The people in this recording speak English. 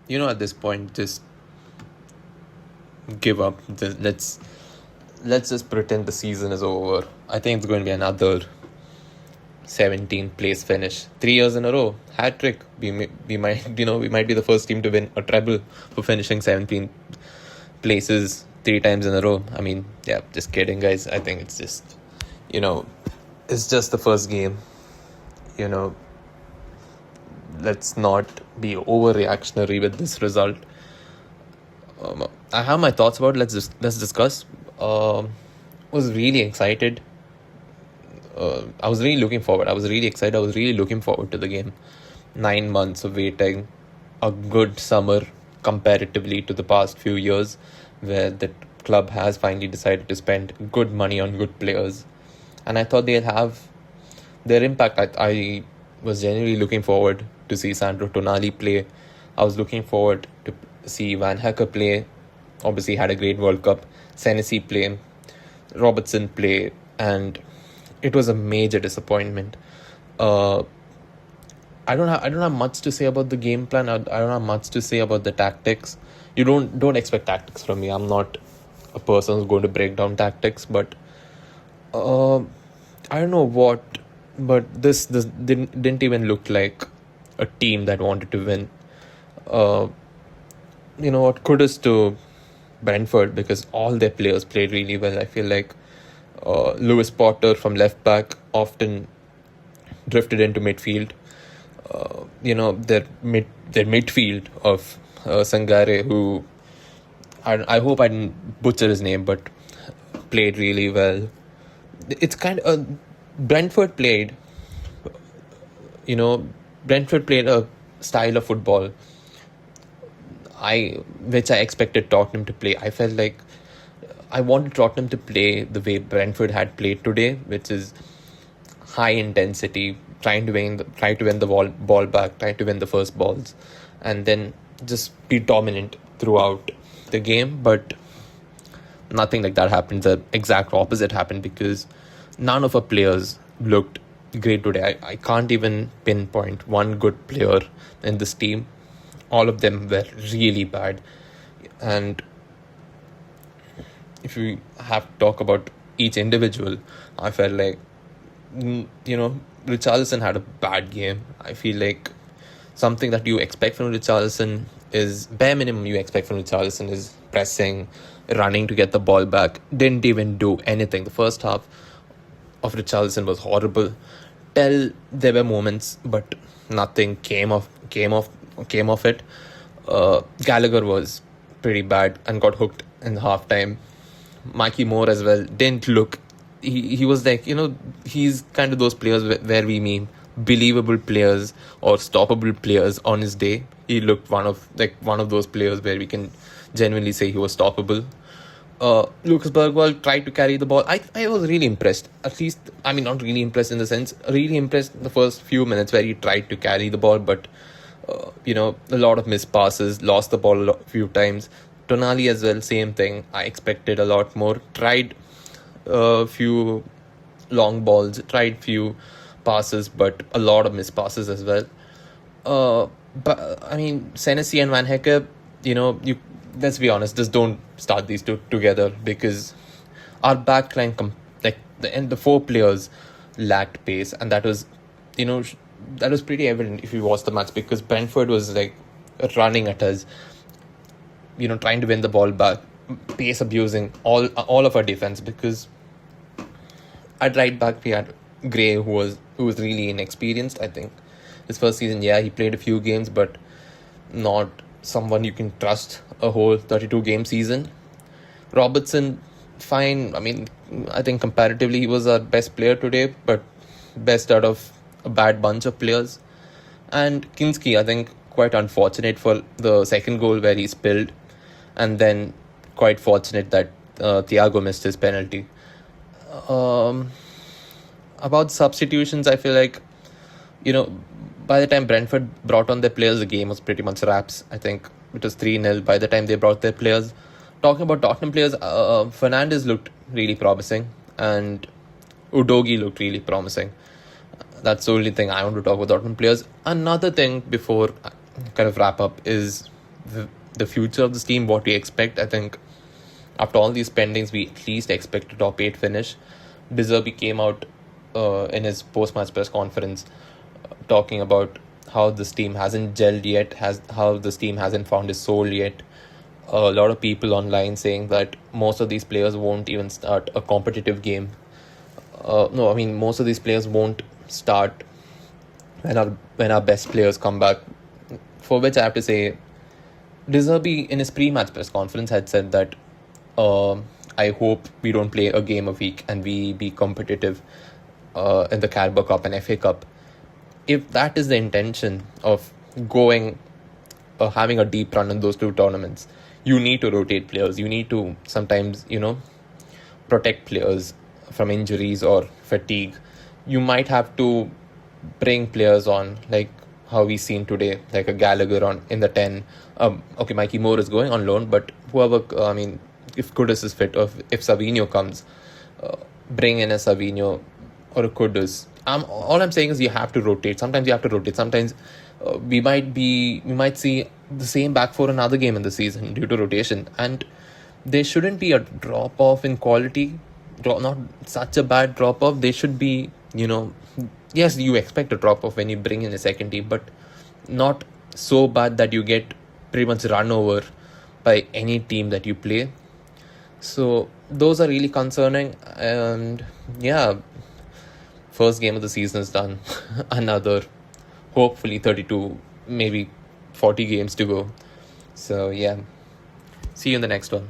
At this point, just give up. Let's just pretend the season is over. I think it's going to be another 17th place finish. 3 years in a row, hat trick. We might we might be the first team to win a treble for finishing 17 places 3 times in a row. I mean, yeah, just kidding, guys. I think it's just it's just the first game. You know, let's not be overreactionary with this result. I have my thoughts about it. Let's discuss. Was really excited. I was really looking forward. I was really excited. I was really looking forward to the game. 9 months of waiting, a good summer comparatively to the past few years, where the club has finally decided to spend good money on good players, and I thought they'll have their impact. I was genuinely looking forward to see Sandro Tonali play. I was looking forward to see Van Hecker play. Obviously, had a great World Cup. Senesi play, Robertson play, and it was a major disappointment. I don't have much to say about the game plan. I don't have much to say about the tactics. You don't expect tactics from me. I'm not a person who's going to break down tactics, but I don't know what. But this didn't even look like a team that wanted to win. What, kudos to Brentford, because all their players played really well. I feel like Lewis Potter from left back often drifted into midfield. Their midfield of Sangare, who I hope I didn't butcher his name, but played really well. It's kind of Brentford played. Brentford played a style of football which I expected Tottenham to play. I felt like I wanted Tottenham to play the way Brentford had played today, which is high intensity, try to win the ball back, try to win the first balls, and then just be dominant throughout the game. But nothing like that happened. The exact opposite happened, because none of our players looked great today. I can't even pinpoint one good player in this team. All of them were really bad. And if we have to talk about each individual, I felt like, Richarlison had a bad game. I feel like something that you expect from Richarlison is bare minimum. You expect from Richarlison is pressing, running to get the ball back. Didn't even do anything. The first half of Richarlison was horrible. There were moments, but nothing came of it. Gallagher was pretty bad and got hooked in the half time. Mikey Moore as well didn't look. He was like, he's kind of those players where we mean believable players or stoppable players on his day. He looked one of those players where we can genuinely say he was stoppable. Lucas Bergwall tried to carry the ball. I was really impressed. At least, I mean, not really impressed in the sense, really impressed in the first few minutes where he tried to carry the ball, but a lot of missed passes, lost the ball a few times. Tonali as well, same thing. I expected a lot more. Tried a few long balls, tried few passes, but a lot of missed passes as well. But I mean, Senesi and Van Hecker, let's be honest, just don't start these two together, because our backline, the four players lacked pace, and that was pretty evident if you watch the match, because Brentford was like running at us, trying to win the ball back, pace abusing all of our defense, because at right back we had Gray, who was really inexperienced. I think his first season, he played a few games, but not someone you can trust a whole 32-game season. Robertson, fine. I mean, I think comparatively he was our best player today, but best out of a bad bunch of players. And Kinski, I think, quite unfortunate for the second goal where he spilled, and then quite fortunate that Thiago missed his penalty. About substitutions, I feel like, by the time Brentford brought on their players, the game was pretty much wraps. I think it was 3-0 by the time they brought their players. Talking about Tottenham players, Fernandes looked really promising, and Udogi looked really promising. That's the only thing I want to talk about Tottenham players. Another thing before I kind of wrap up is the future of this team, what we expect. I think after all these spendings, we at least expect a top 8 finish. De Zerbi came out in his post-match press conference talking about how this team hasn't gelled yet, how this team hasn't found his soul yet. A lot of people online saying that most of these players won't even start a competitive game. No, I mean most of these players won't start when our best players come back. For which I have to say, De Zerbi in his pre-match press conference had said that I hope we don't play a game a week and we be competitive in the Carabao Cup and FA Cup. If that is the intention of going having a deep run in those two tournaments, you need to rotate players. You need to sometimes, protect players from injuries or fatigue. You might have to bring players on, like how we seen today, like a Gallagher on in the 10. Okay, Mikey Moore is going on loan, but whoever, if Kudus is fit, or if Savinho comes, bring in a Savinho or a Kudus. All I'm saying is you have to rotate. Sometimes you have to rotate. Sometimes we might see the same back for another game in the season due to rotation, and there shouldn't be a drop off in quality. Not such a bad drop off. They should be, yes, you expect a drop off when you bring in a second team, but not so bad that you get pretty much run over by any team that you play. So those are really concerning. And yeah, first game of the season is done. Another, hopefully 32, maybe 40 games to go. So yeah, see you in the next one.